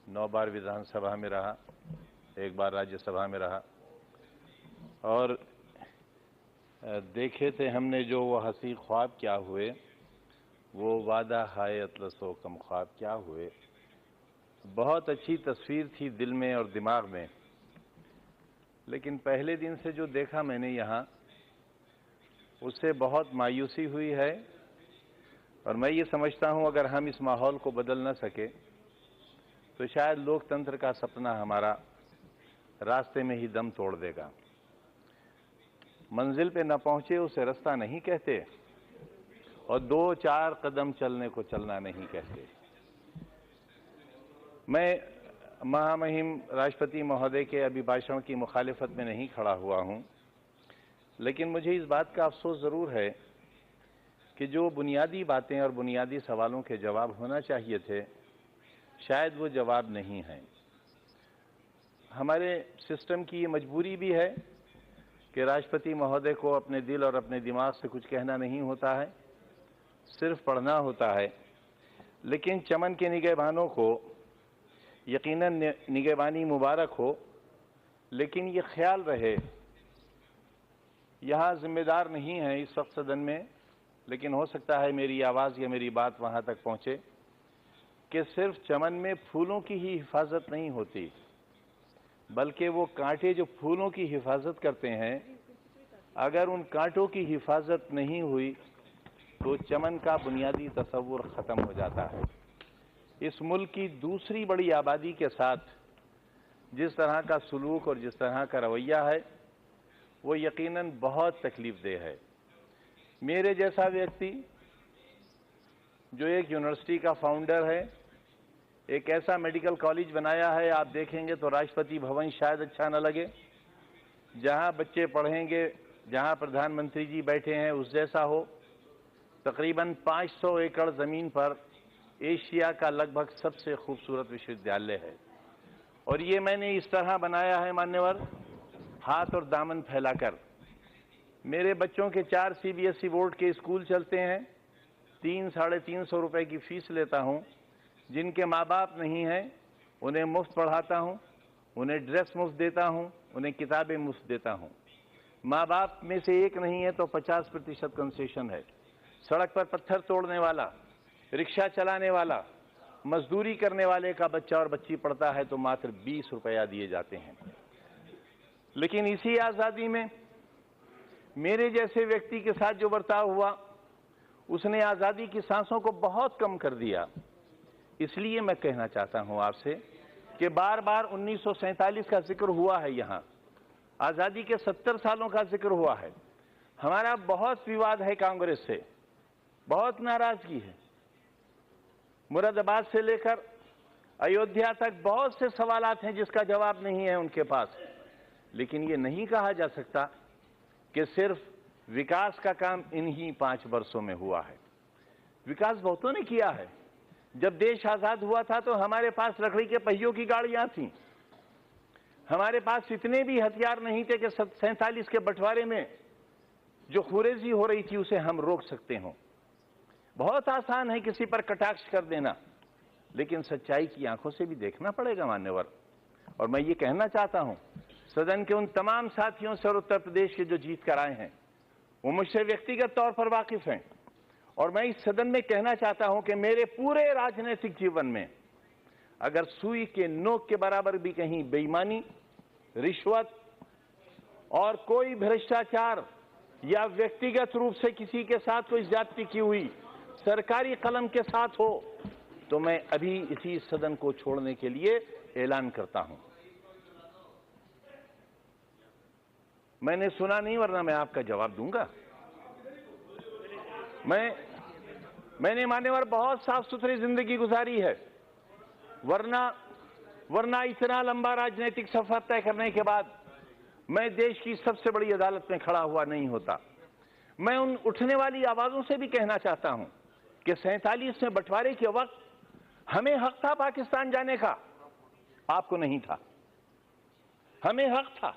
9 बार विधानसभा में रहा, 1 बार राज्यसभा में रहा और देखे थे हमने जो वो हसी ख्वाब क्या हुए, वो वादा हाय अतलसो कम ख्वाब क्या हुए। बहुत अच्छी तस्वीर थी दिल में और दिमाग में, लेकिन पहले दिन से जो देखा मैंने यहाँ, उससे बहुत मायूसी हुई है। और मैं ये समझता हूँ अगर हम इस माहौल को बदल न सके तो शायद लोकतंत्र का सपना हमारा रास्ते में ही दम तोड़ देगा। मंजिल पे न पहुंचे उसे रास्ता नहीं कहते और 2-4 कदम चलने को चलना नहीं कहते। मैं महामहिम राष्ट्रपति महोदय के अभिभाषण की मुखालिफत में नहीं खड़ा हुआ हूं, लेकिन मुझे इस बात का अफसोस जरूर है कि जो बुनियादी बातें और बुनियादी सवालों के जवाब होना चाहिए थे, शायद वो जवाब नहीं हैं। हमारे सिस्टम की ये मजबूरी भी है कि राष्ट्रपति महोदय को अपने दिल और अपने दिमाग से कुछ कहना नहीं होता है, सिर्फ पढ़ना होता है। लेकिन चमन के निगहबानों को यकीनन निगहबानी मुबारक हो, लेकिन ये ख्याल रहे, यहाँ जिम्मेदार नहीं है इस वक्त सदन में, लेकिन हो सकता है मेरी आवाज़ या मेरी बात वहाँ तक पहुँचे कि सिर्फ चमन में फूलों की ही हिफाजत नहीं होती, बल्कि वो कांटे जो फूलों की हिफाजत करते हैं, अगर उन कांटों की हिफाजत नहीं हुई तो चमन का बुनियादी तसव्वुर ख़त्म हो जाता है। इस मुल्क की दूसरी बड़ी आबादी के साथ जिस तरह का सलूक और जिस तरह का रवैया है, वो यकीनन बहुत तकलीफदेह है। मेरे जैसा व्यक्ति जो एक यूनिवर्सिटी का फाउंडर है, एक ऐसा मेडिकल कॉलेज बनाया है, आप देखेंगे तो राष्ट्रपति भवन शायद अच्छा न लगे, जहां बच्चे पढ़ेंगे, जहां प्रधानमंत्री जी बैठे हैं उस जैसा हो। तकरीबन 500 एकड़ ज़मीन पर एशिया का लगभग सबसे खूबसूरत विश्वविद्यालय है, और ये मैंने इस तरह बनाया है मान्यवर, हाथ और दामन फैलाकर। मेरे बच्चों के 4 CBSE बोर्ड के स्कूल चलते हैं, 300-350 रुपए की फीस लेता हूं। जिनके माँ बाप नहीं हैं उन्हें मुफ्त पढ़ाता हूं, उन्हें ड्रेस मुफ्त देता हूं, उन्हें किताबें मुफ्त देता हूं। माँ बाप में से एक नहीं है तो 50% कंसेशन है। सड़क पर पत्थर तोड़ने वाला, रिक्शा चलाने वाला, मजदूरी करने वाले का बच्चा और बच्ची पढ़ता है तो मात्र 20 रुपया दिए जाते हैं। लेकिन इसी आज़ादी में मेरे जैसे व्यक्ति के साथ जो बर्ताव हुआ, उसने आज़ादी की सांसों को बहुत कम कर दिया। इसलिए मैं कहना चाहता हूं आपसे कि बार बार 1947 का जिक्र हुआ है, यहाँ आज़ादी के 70 सालों का जिक्र हुआ है। हमारा बहुत विवाद है कांग्रेस से, बहुत नाराजगी है। मुरादाबाद से लेकर अयोध्या तक बहुत से सवालात हैं जिसका जवाब नहीं है उनके पास। लेकिन ये नहीं कहा जा सकता कि सिर्फ विकास का काम इन्हीं 5 वर्षों में हुआ है। विकास बहुतों ने किया है। जब देश आजाद हुआ था तो हमारे पास लकड़ी के पहियों की गाड़ियां थीं, हमारे पास इतने भी हथियार नहीं थे कि 47 के बंटवारे में जो खुरेजी हो रही थी उसे हम रोक सकते हों। बहुत आसान है किसी पर कटाक्ष कर देना, लेकिन सच्चाई की आंखों से भी देखना पड़ेगा मान्यवर। और मैं ये कहना चाहता हूं सदन के उन तमाम साथियों से और उत्तर प्रदेश के जो जीत कर आए हैं, वो मुझसे व्यक्तिगत तौर पर वाकिफ हैं। और मैं इस सदन में कहना चाहता हूं कि मेरे पूरे राजनीतिक जीवन में अगर सुई के नोक के बराबर भी कहीं बेईमानी, रिश्वत और कोई भ्रष्टाचार या व्यक्तिगत रूप से किसी के साथ कोई ज्यादती की हुई सरकारी कलम के साथ हो, तो मैं अभी इसी सदन को छोड़ने के लिए ऐलान करता हूं। मैंने सुना नहीं, वरना मैं आपका जवाब दूंगा। मैंने मान्यवर बहुत साफ सुथरी जिंदगी गुजारी है, वरना इतना लंबा राजनीतिक सफर तय करने के बाद मैं देश की सबसे बड़ी अदालत में खड़ा हुआ नहीं होता। मैं उन उठने वाली आवाजों से भी कहना चाहता हूं कि 47 में बंटवारे के वक्त हमें हक था पाकिस्तान जाने का, आपको नहीं था। हमें हक था,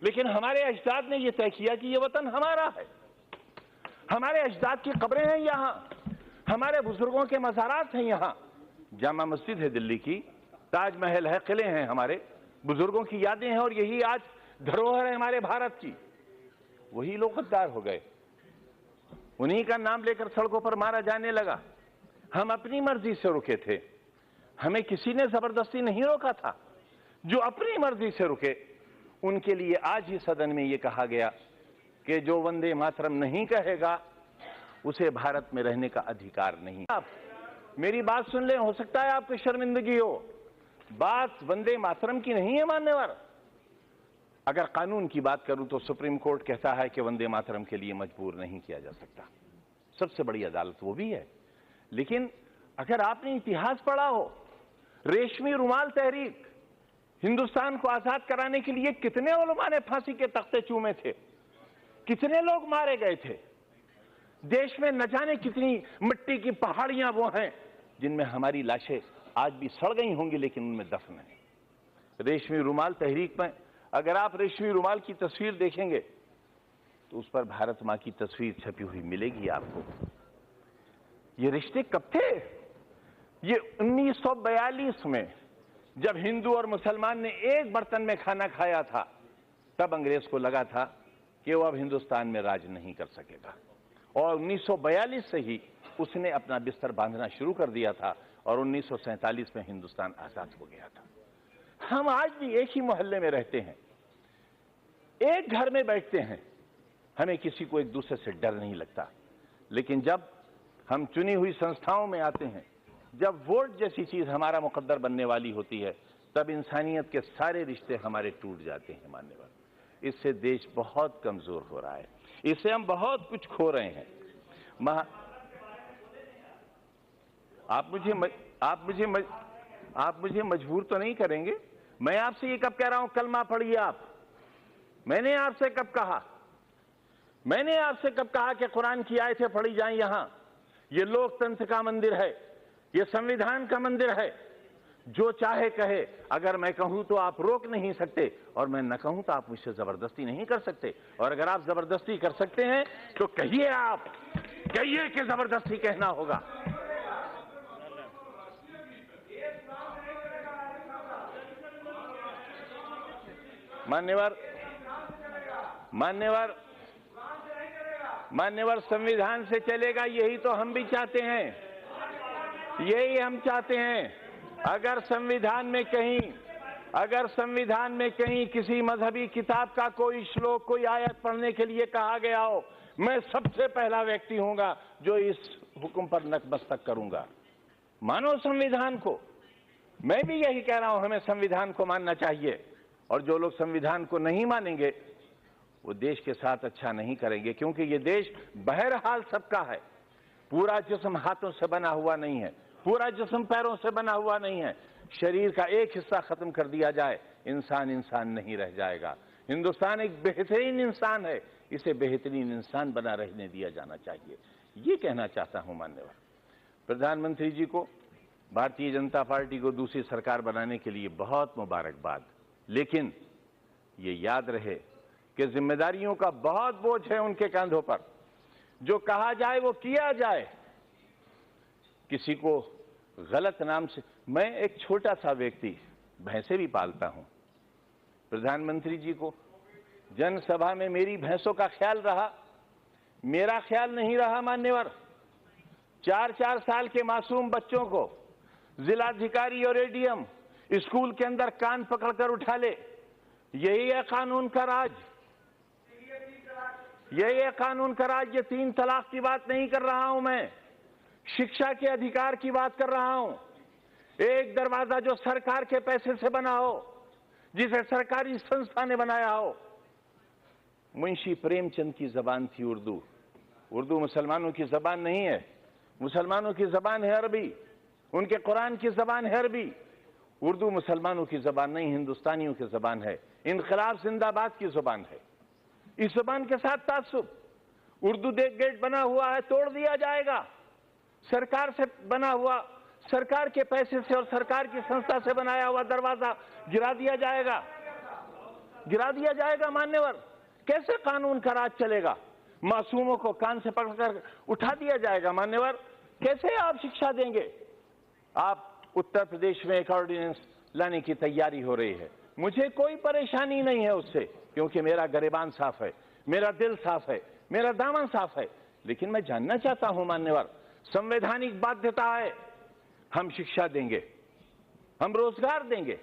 लेकिन हमारे अजदाद ने यह तय किया कि यह वतन हमारा है। हमारे अजदाद की कब्रें हैं यहाँ, हमारे बुजुर्गों के मज़ारात हैं यहाँ। जामा मस्जिद है दिल्ली की, ताजमहल है, किले हैं, हमारे बुजुर्गों की यादें हैं, और यही आज धरोहर है हमारे भारत की। वही लोग गद्दार हो गए, उन्हीं का नाम लेकर सड़कों पर मारा जाने लगा। हम अपनी मर्जी से रुके थे, हमें किसी ने जबरदस्ती नहीं रोका था। जो अपनी मर्जी से रुके उनके लिए आज ही सदन में यह कहा गया कि जो वंदे मातरम नहीं कहेगा उसे भारत में रहने का अधिकार नहीं। आप मेरी बात सुन लें, हो सकता है आपको शर्मिंदगी हो, बात वंदे मातरम की नहीं है मान्यवर। अगर कानून की बात करूं तो सुप्रीम कोर्ट कहता है कि वंदे मातरम के लिए मजबूर नहीं किया जा सकता, सबसे बड़ी अदालत वो भी है। लेकिन अगर आपने इतिहास पढ़ा हो, रेशमी रुमाल तहरीक, हिंदुस्तान को आजाद कराने के लिए कितने उलमा ने फांसी के तख्ते चूमे थे, कितने लोग मारे गए थे। देश में न जाने कितनी मिट्टी की पहाड़ियां वो हैं जिनमें हमारी लाशें आज भी सड़ गई होंगी, लेकिन उनमें दफन है। रेशमी रुमाल तहरीक में अगर आप रेशमी रुमाल की तस्वीर देखेंगे तो उस पर भारत मां की तस्वीर छपी हुई मिलेगी आपको। ये रिश्ते कब थे? ये 1942 में जब हिंदू और मुसलमान ने एक बर्तन में खाना खाया था, तब अंग्रेज को लगा था कि वो अब हिंदुस्तान में राज नहीं कर सकेगा, और 1942 से ही उसने अपना बिस्तर बांधना शुरू कर दिया था, और 1947 में हिंदुस्तान आजाद हो गया था। हम आज भी एक ही मोहल्ले में रहते हैं, एक घर में बैठते हैं, हमें किसी को एक दूसरे से डर नहीं लगता। लेकिन जब हम चुनी हुई संस्थाओं में आते हैं, जब वोट जैसी चीज हमारा मुकद्दर बनने वाली होती है, तब इंसानियत के सारे रिश्ते हमारे टूट जाते हैं मान्यवर। इससे देश बहुत कमजोर हो रहा है, इससे हम बहुत कुछ खो रहे हैं। आप मुझे मजबूर तो नहीं करेंगे? मैं आपसे ये कब कह रहा हूं कलमा पढ़िए आप? मैंने आपसे कब कहा? मैंने आपसे कब कहा कि कुरान की आयतें पढ़ी जाएं? यहां ये लोकतंत्र का मंदिर है, ये संविधान का मंदिर है, जो चाहे कहे। अगर मैं कहूं तो आप रोक नहीं सकते, और मैं न कहूं तो आप मुझसे जबरदस्ती नहीं कर सकते। और अगर आप जबरदस्ती कर सकते हैं तो कहिए, आप कहिए कि जबरदस्ती कहना होगा। मान्यवर संविधान से चलेगा, यही तो हम भी चाहते हैं, यही हम चाहते हैं। अगर संविधान में कहीं किसी मजहबी किताब का कोई श्लोक, कोई आयत पढ़ने के लिए कहा गया हो, मैं सबसे पहला व्यक्ति हूंगा जो इस हुक्म पर नतमस्तक करूंगा। मानो संविधान को। मैं भी यही कह रहा हूं, हमें संविधान को मानना चाहिए, और जो लोग संविधान को नहीं मानेंगे वो देश के साथ अच्छा नहीं करेंगे, क्योंकि ये देश बहरहाल सबका है। पूरा जिस्म हाथों से बना हुआ नहीं है, पूरा जिस्म पैरों से बना हुआ नहीं है। शरीर का एक हिस्सा खत्म कर दिया जाए, इंसान इंसान नहीं रह जाएगा। हिंदुस्तान एक बेहतरीन इंसान है, इसे बेहतरीन इंसान बना रहने दिया जाना चाहिए। ये कहना चाहता हूं मान्यवर। प्रधानमंत्री जी को, भारतीय जनता पार्टी को दूसरी सरकार बनाने के लिए बहुत मुबारकबाद। लेकिन ये याद रहे कि जिम्मेदारियों का बहुत बोझ है उनके कंधों पर। जो कहा जाए वो किया जाए। किसी को गलत नाम से, मैं एक छोटा सा व्यक्ति, भैंसे भी पालता हूं। प्रधानमंत्री जी को जनसभा में मेरी भैंसों का ख्याल रहा, मेरा ख्याल नहीं रहा मान्यवर। 4-4 साल के मासूम बच्चों को जिलाधिकारी और एडीएम स्कूल के अंदर कान पकड़कर उठा ले। यही है कानून का राज, यही है कानून का राज। ये 3 तलाक की बात नहीं कर रहा हूं मैं, शिक्षा के अधिकार की बात कर रहा हूं। एक दरवाजा जो सरकार के पैसे से बना हो, जिसे सरकारी संस्था ने बनाया हो। मुंशी प्रेमचंद की जबान थी उर्दू। उर्दू मुसलमानों की जबान नहीं है, मुसलमानों की जबान है अरबी, उनके कुरान की जबान है अरबी। उर्दू मुसलमानों की जबान नहीं, हिंदुस्तानियों की जबान है। इनकलाब जिंदाबाद की जबान है। इस जबान के साथ तासुब। उर्दू गेट बना हुआ है, तोड़ दिया जाएगा। सरकार से बना हुआ, सरकार के पैसे से और सरकार की संस्था से बनाया हुआ दरवाजा गिरा दिया जाएगा, गिरा दिया जाएगा मान्यवर। कैसे कानून का राज चलेगा? मासूमों को कान से पकड़कर उठा दिया जाएगा मान्यवर। कैसे आप शिक्षा देंगे? आप उत्तर प्रदेश में एक ऑर्डिनेंस लाने की तैयारी हो रही है। मुझे कोई परेशानी नहीं है उससे, क्योंकि मेरा गिरेबान साफ है, मेरा दिल साफ है, मेरा दामन साफ है। लेकिन मैं जानना चाहता हूं मान्यवर, संवैधानिक बाध्यता है, हम शिक्षा देंगे, हम रोजगार देंगे।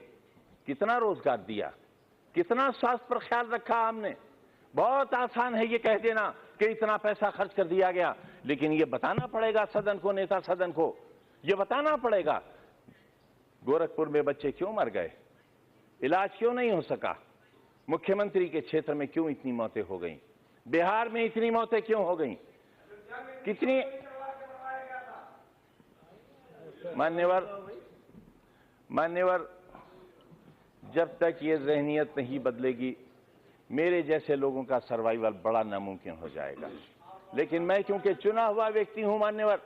कितना रोजगार दिया, कितना स्वास्थ्य पर ख्याल रखा हमने। बहुत आसान है ये कह देना कि इतना पैसा खर्च कर दिया गया, लेकिन ये बताना पड़ेगा सदन को, नेता सदन को ये बताना पड़ेगा गोरखपुर में बच्चे क्यों मर गए, इलाज क्यों नहीं हो सका, मुख्यमंत्री के क्षेत्र में क्यों इतनी मौतें हो गई, बिहार में इतनी मौतें क्यों हो गई, कितनी। मान्यवर, जब तक ये ज़हनियत नहीं बदलेगी, मेरे जैसे लोगों का सर्वाइवल बड़ा नामुमकिन हो जाएगा। लेकिन मैं क्योंकि चुना हुआ व्यक्ति हूं मान्यवर,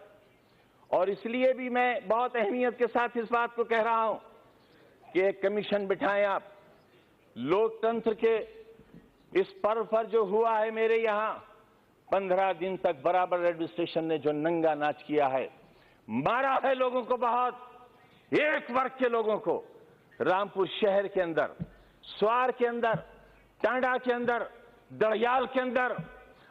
और इसलिए भी मैं बहुत अहमियत के साथ इस बात को कह रहा हूं कि एक कमीशन बिठाएं आप। लोकतंत्र के इस पर्व पर जो हुआ है मेरे यहां, 15 दिन तक बराबर एडमिनिस्ट्रेशन ने जो नंगा नाच किया है, मारा है लोगों को, बहुत एक वर्ग के लोगों को, रामपुर शहर के अंदर, स्वार के अंदर, टांडा के अंदर, दड़याल के अंदर।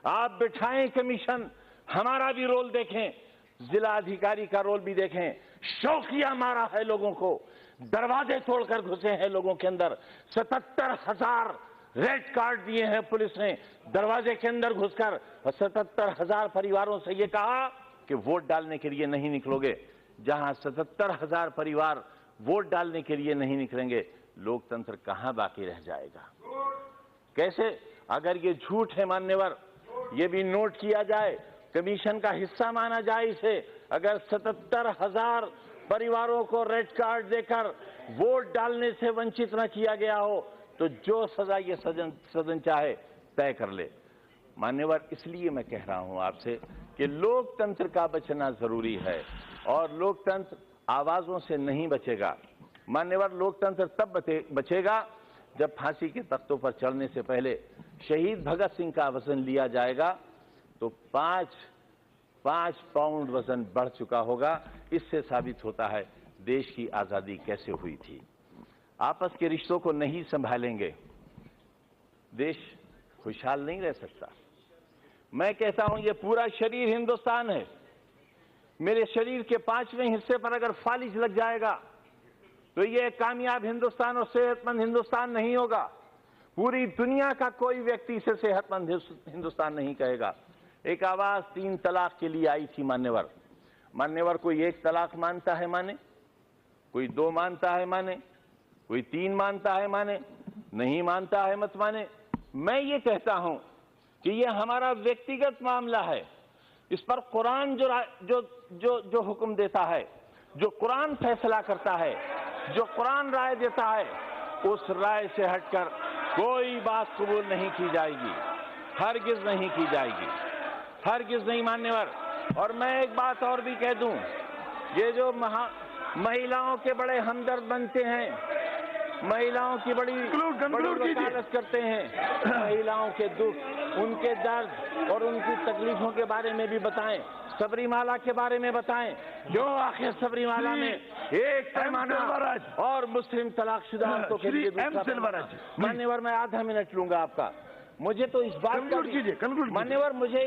आप बिठाएं कमीशन, हमारा भी रोल देखें, जिला अधिकारी का रोल भी देखें। शौकिया मारा है लोगों को, दरवाजे तोड़कर घुसे हैं लोगों के अंदर, 77,000 रेड कार्ड दिए हैं पुलिस ने दरवाजे के अंदर घुसकर, और 77,000 परिवारों से ये कहा कि वोट डालने के लिए नहीं निकलोगे। जहां 77,000 परिवार वोट डालने के लिए नहीं निकलेंगे, लोकतंत्र कहां बाकी रह जाएगा। कैसे, अगर ये झूठ है मान्यवर, ये भी नोट किया जाए, कमीशन का हिस्सा माना जाए इसे। अगर 77,000 परिवारों को रेड कार्ड देकर वोट डालने से वंचित न किया गया हो, तो जो सजा ये सदन चाहे तय कर ले। मान्यवर, इसलिए मैं कह रहा हूं आपसे कि लोकतंत्र का बचना जरूरी है, और लोकतंत्र आवाजों से नहीं बचेगा। मान्यवर, लोकतंत्र तब बचेगा जब फांसी के तख्तों पर चढ़ने से पहले शहीद भगत सिंह का वजन लिया जाएगा तो 5 पाउंड वजन बढ़ चुका होगा। इससे साबित होता है देश की आजादी कैसे हुई थी। आपस के रिश्तों को नहीं संभालेंगे, देश खुशहाल नहीं रह सकता। मैं कहता हूं, ये पूरा शरीर हिंदुस्तान है। मेरे शरीर के 5वें हिस्से पर अगर फालिज लग जाएगा तो ये कामयाब हिंदुस्तान और सेहतमंद हिंदुस्तान नहीं होगा। पूरी दुनिया का कोई व्यक्ति इसे सेहतमंद हिंदुस्तान नहीं कहेगा। एक आवाज 3 तलाक के लिए आई थी मान्यवर, कोई 1 तलाक मानता है माने, कोई 2 मानता है माने, कोई 3 मानता है माने, नहीं मानता है मत माने। मैं ये कहता हूं कि ये हमारा व्यक्तिगत मामला है। इस पर कुरान जो हुक्म देता है, जो कुरान फैसला करता है, जो कुरान राय देता है, उस राय से हटकर कोई बात कबूल नहीं की जाएगी, हरगिज नहीं की जाएगी, हरगिज नहीं मान्यवर। और मैं एक बात और भी कह दूं, ये जो महिलाओं के बड़े हमदर्द बनते हैं, महिलाओं की बड़ी वकालत करते हैं, महिलाओं के दुख, उनके दर्द और उनकी तकलीफों के बारे में भी बताएं, सबरीमाला के बारे में बताएं। जो आखिर सबरीमाला में एक पैमाना और मुस्लिम तलाकशुदा औरतों के लिए दूसरा। मान्यवर, मैं आधा मिनट लूंगा आपका। मुझे तो इस बात का मान्यवर, मुझे